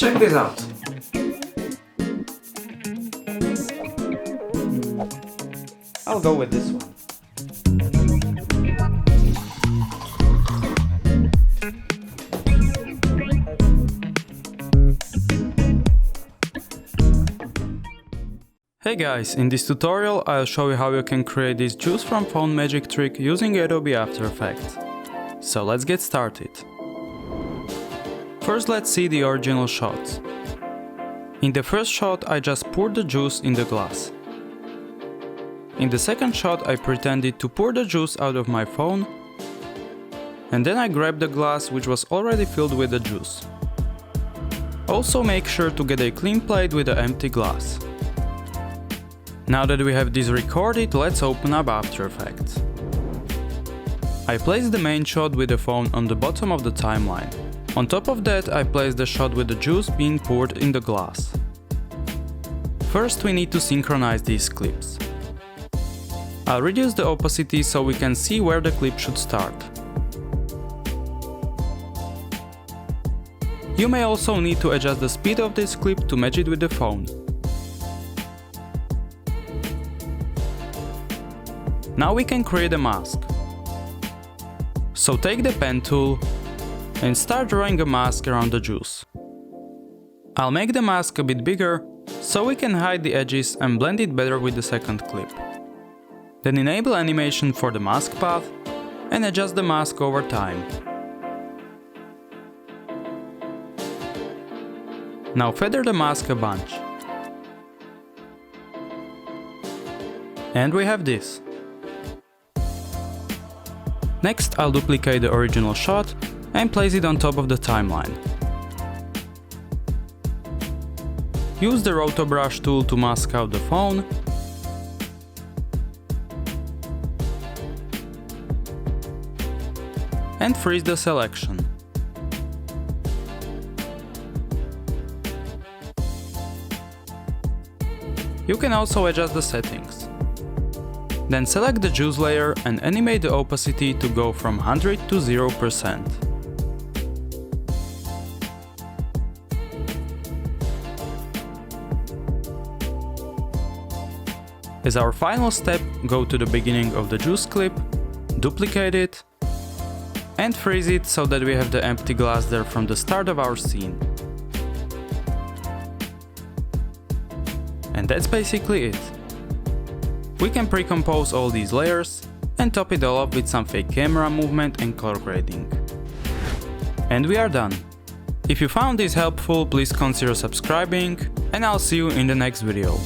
Check this out. I'll go with this one. Hey guys, in this tutorial I'll show you how you can create this juice from phone magic trick using Adobe After Effects. So let's get started. First let's see the original shots. In the first shot I just poured the juice in the glass. In the second shot I pretended to pour the juice out of my phone, and then I grabbed the glass which was already filled with the juice. Also make sure to get a clean plate with an empty glass. Now that we have this recorded, let's open up After Effects. I placed the main shot with the phone on the bottom of the timeline. On top of that I placed the shot with the juice being poured in the glass. First we need to synchronize these clips. I'll reduce the opacity so we can see where the clip should start. You may also need to adjust the speed of this clip to match it with the phone. Now we can create a mask. So take the pen tool and start drawing a mask around the juice. I'll make the mask a bit bigger so we can hide the edges and blend it better with the second clip. Then enable animation for the mask path and adjust the mask over time. Now feather the mask a bunch. And we have this. Next I'll duplicate the original shot and place it on top of the timeline. Use the roto brush tool to mask out the phone. And freeze the selection. You can also adjust the settings. Then select the juice layer and animate the opacity to go from 100 to 0%. As our final step, go to the beginning of the juice clip, duplicate it, and freeze it so that we have the empty glass there from the start of our scene. And that's basically it. We can pre-compose all these layers and top it all up with some fake camera movement and color grading. And we are done. If you found this helpful, please consider subscribing, and I'll see you in the next video.